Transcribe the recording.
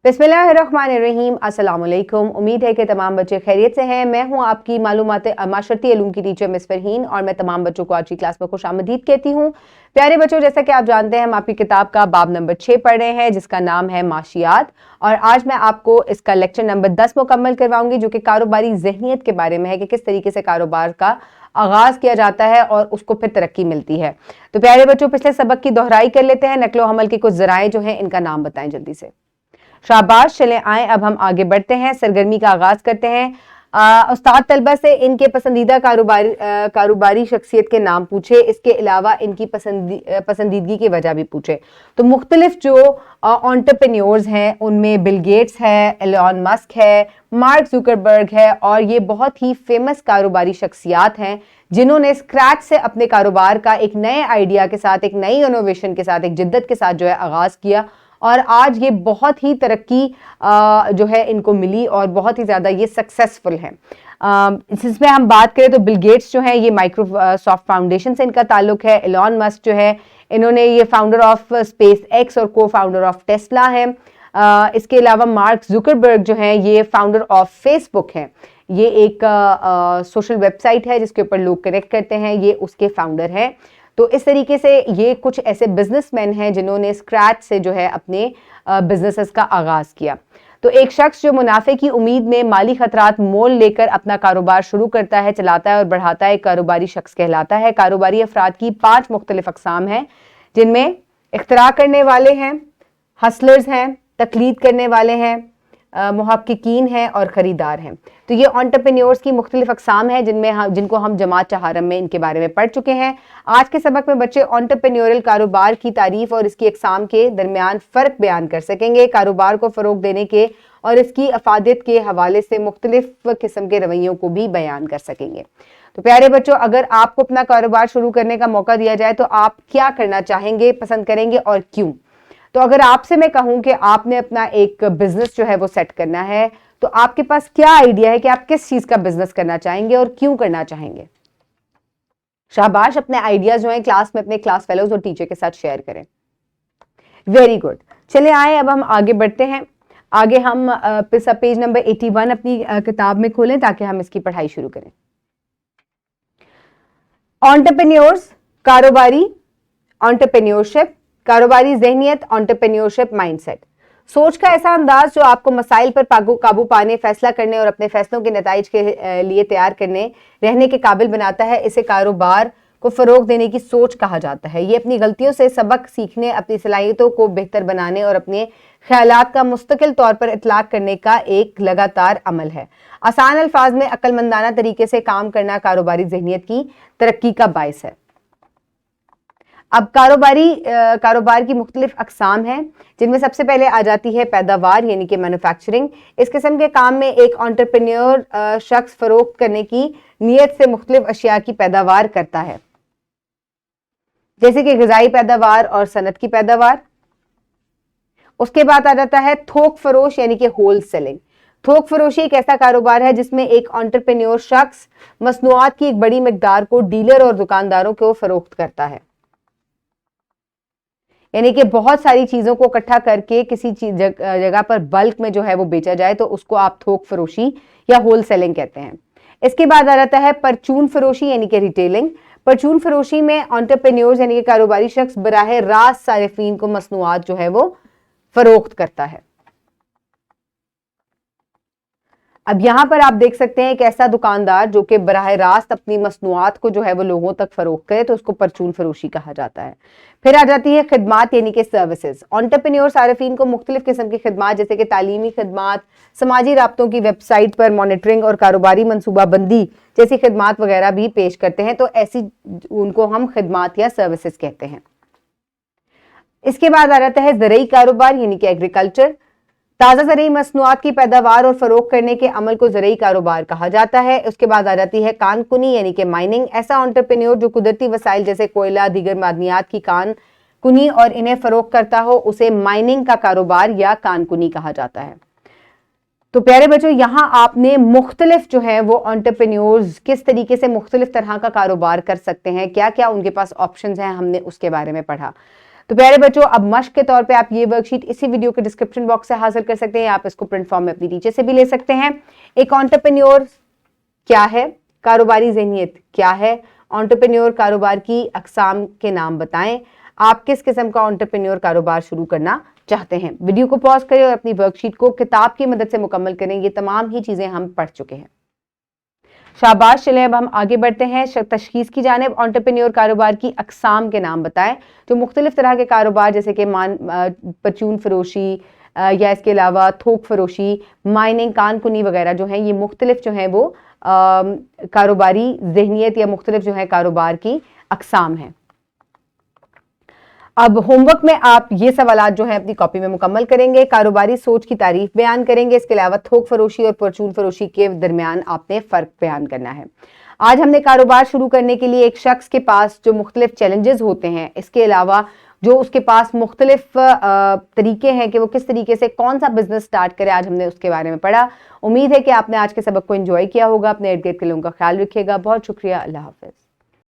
बिस्मिल्लाहिर्रहमानिर्रहीम। अस्सलाम वालेकुम। उम्मीद है कि तमाम बच्चे खैरियत से हैं। मैं हूं आपकी माशरती इल्म की टीचर मिस फरहीन और मैं तमाम बच्चों को आज की क्लास में खुश आमदीद कहती हूं। प्यारे बच्चों, जैसा कि आप जानते हैं हम आपकी किताब का बाब नंबर 6 पढ़ रहे हैं जिसका नाम है माशियात, और आज मैं आपको इसका लेक्चर नंबर 10 मुकम्मल करवाऊंगी जो कि कारोबारी ज़हनियत के बारे में है कि किस तरीके से कारोबार का आगाज किया जाता है और उसको फिर तरक्की मिलती है। तो प्यारे बच्चों, पिछले सबक की दोहराई कर लेते हैं। नकलो हमल के कुछ ज़राए जो हैं इनका नाम बताएं जल्दी से। शाबाश, चले आए अब हम आगे बढ़ते हैं, सरगर्मी का आगाज करते हैं। उस्ताद तलबा से इनके पसंदीदा कारोबारी शख्सियत के नाम पूछे, इसके अलावा इनकी पसंदीदगी की वजह भी पूछे। तो मुख्तलिफ जो एंटरप्रेन्योर्स हैं उनमें बिल गेट्स है, एलन मस्क है, मार्क जुकरबर्ग है, और ये बहुत ही फेमस कारोबारी शख्सियात हैं जिन्होंने स्क्रैच से अपने कारोबार का एक नए आइडिया के साथ, एक नई इनोवेशन के साथ, एक जिद्दत के साथ जो है आगाज किया, और आज ये बहुत ही तरक्की जो है इनको मिली और बहुत ही ज़्यादा ये सक्सेसफुल हैं। इसमें हम बात करें तो बिल गेट्स जो है ये माइक्रोसॉफ्ट फाउंडेशन से इनका ताल्लुक है। एलन मस्क जो है इन्होंने ये फाउंडर ऑफ स्पेस एक्स और को फाउंडर ऑफ टेस्ला है। इसके अलावा मार्क जुकरबर्ग जो है ये फाउंडर ऑफ फेसबुक हैं। ये एक सोशल वेबसाइट है जिसके ऊपर लोग कनेक्ट करते हैं, ये उसके फाउंडर हैं। तो इस तरीके से ये कुछ ऐसे बिजनेसमैन हैं जिन्होंने स्क्रैच से जो है अपने बिजनेसेस का आगाज किया। तो एक शख्स जो मुनाफे की उम्मीद में माली खतरात मोल लेकर अपना कारोबार शुरू करता है, चलाता है और बढ़ाता है, एक कारोबारी शख्स कहलाता है। कारोबारी अफराद की 5 मुख्तलिफ अक़साम हैं जिनमें इख्तरा करने वाले हैं, हसलर्स हैं, तकलीद करने वाले हैं, मुहक्किकीन हैं और ख़रीदार हैं। तो ये एंटरप्रेन्योर्स की मुख्तलिफ अक़साम हैं जिनको हम जमात चहारम में इनके बारे में पढ़ चुके हैं। आज के सबक में बच्चे एंटरप्रेन्योरल कारोबार की तारीफ और इसकी अक़साम के दरमियान फ़र्क बयान कर सकेंगे, कारोबार को फ़रोग देने के और इसकी अफादियत के हवाले से मुख्तलिफ किस्म के रवैयों को भी बयान कर सकेंगे। तो प्यारे बच्चों, अगर आपको अपना कारोबार शुरू करने का मौका दिया जाए तो आप क्या करना चाहेंगे, पसंद करेंगे और क्यों? तो अगर आपसे मैं कहूं कि आपने अपना एक बिजनेस जो है वो सेट करना है, तो आपके पास क्या आइडिया है कि आप किस चीज का बिजनेस करना चाहेंगे और क्यों करना चाहेंगे? शाबाश, अपने आइडियाज जो है क्लास में अपने क्लास फेलोज और टीचर के साथ शेयर करें। Very good. चले आए अब हम आगे बढ़ते हैं। आगे हम पेज नंबर 81 अपनी किताब में खोलें ताकि हम इसकी पढ़ाई शुरू करें। एंटरप्रेन्योर्स, कारोबारी, एंटरप्रेन्योरशिप, कारोबारी ज़हनियत, एंटरप्रेन्योरशिप माइंडसेट। सोच का ऐसा अंदाज जो आपको मसाइल पर काबू पाने, फैसला करने और अपने फैसलों के नताइज के लिए तैयार करने रहने के काबिल बनाता है, इसे कारोबार को फ़रोग देने की सोच कहा जाता है। ये अपनी गलतियों से सबक सीखने, अपनी सलाहियतों को बेहतर बनाने और अपने ख्यालात का मुस्तकिल तौर पर इतलाक करने का एक लगातार अमल है। आसान अल्फाज में अक्लमंदाना तरीके से काम करना कारोबारी ज़हनियत की तरक्की का बाइस है। अब कारोबार की मुख्तलिफ अक़साम हैं जिनमें सबसे पहले आ जाती है पैदावार यानी कि मैन्युफैक्चरिंग। इस किस्म के काम में एक एंटरप्रेन्योर शख्स फरोख्त करने की नीयत से मुख्तलिफ अशिया की पैदावार करता है, जैसे कि ग़िज़ाई पैदावार और सनत की पैदावार। उसके बाद आ जाता है थोक फरोश यानी कि होल सेलिंग। थोक फरोशी एक ऐसा कारोबार है जिसमें एक एंटरप्रेन्योर शख्स मसनूआत की एक बड़ी मकदार को डीलर और दुकानदारों को फरोख्त करता है, यानी कि बहुत सारी चीजों को इकट्ठा करके किसी जगह पर बल्क में जो है वो बेचा जाए तो उसको आप थोक फरोशी या होल सेलिंग कहते हैं। इसके बाद आ जाता है परचून फरोशी यानी कि रिटेलिंग। परचून फरोशी में एंटरप्रेन्योर्स यानी कि कारोबारी शख्स बराह रास्त सारिफीन को मसनूआत जो है वो फरोख्त करता है। अब यहां पर आप देख सकते हैं एक ऐसा दुकानदार जो कि बराह रास्त अपनी मसनूआत को जो है वो लोगों तक फरोख्त करे तो उसको परचून फरोशी कहा जाता है। फिर आ जाती है खिदमात यानी कि सर्विसेज। एंटरप्रेन्योर सारिफीन को मुख्तलिफ किस्म की खिदमात जैसे कि तालीमी खिदमात, समाजी राब्तों की वेबसाइट पर मॉनिटरिंग और कारोबारी मनसूबाबंदी जैसी खिदमात वगैरह भी पेश करते हैं, तो ऐसी उनको हम खिदमात या सर्विसेज कहते हैं। इसके बाद आ जाता है ज़रई कारोबार यानी कि एग्रीकल्चर। ताज़ा ज़रई मसनूआत की पैदावार और फरोख्त करने के अमल को ज़रई कारोबार कहा जाता है। उसके बाद आ जाती है कानकुनी यानी कि माइनिंग। ऐसा एंटरप्रेन्योर जो कुदरती वसाइल जैसे कोयला, दीगर मादनियात की कानकुनी और इन्हें फरोख्त करता हो उसे माइनिंग का कारोबार या कानकुनी कहा जाता है। तो प्यारे बच्चों, यहाँ आपने मुख्तलिफ जो है वो एंटरप्रेन्योर्स किस तरीके से मुख्तलिफ तरह का कारोबार कर सकते हैं, क्या क्या उनके पास ऑप्शंस हैं, हमने उसके बारे में पढ़ा। तो प्यारे बच्चों, अब मश्क के तौर पे आप ये वर्कशीट इसी वीडियो के डिस्क्रिप्शन बॉक्स से हासिल कर सकते हैं, आप इसको प्रिंट फॉर्म में अपनी टीचर से भी ले सकते हैं। एक एंटरप्रेन्योर क्या है, कारोबारी ज़हनियत क्या है, एंटरप्रेन्योर कारोबार की अकसाम के नाम बताएं, आप किस किस्म का एंटरप्रेन्योर कारोबार शुरू करना चाहते हैं। वीडियो को पॉज करें और अपनी वर्कशीट को किताब की मदद से मुकम्मल करें। ये तमाम ही चीज़ें हम पढ़ चुके हैं। शाबाश, चलें अब हम आगे बढ़ते हैं तशखीस की जानिब। एंटरप्रेन्योर कारोबार की अकसाम के नाम बताएं। जो मुख्तलिफ तरह के कारोबार जैसे कि परचून फरोशी या इसके अलावा थोक फरोशी, माइनिंग, कानकुनी वगैरह जो हैं, ये मुख्तलिफ जो हैं वो कारोबारी ज़हनियत या मुख्तलिफ जो है कारोबार की अकसाम हैं। अब होमवर्क में आप ये सवालात जो हैं अपनी कॉपी में मुकम्मल करेंगे। कारोबारी सोच की तारीफ बयान करेंगे। इसके अलावा थोक फरोशी और परचून फरोशी के दरमियान आपने फ़र्क बयान करना है। आज हमने कारोबार शुरू करने के लिए एक शख्स के पास जो मुख्तलिफ चैलेंजेस होते हैं, इसके अलावा जो उसके पास मुख्तलिफ तरीके हैं कि वो किस तरीके से कौन सा बिजनेस स्टार्ट करे, आज हमने उसके बारे में पढ़ा। उम्मीद है कि आपने आज के सबक को एंजॉय किया होगा। अपने इर्द गिर्द के लोगों का ख्याल रखिएगा। बहुत शुक्रिया। अल्लाह हाफ़िज़।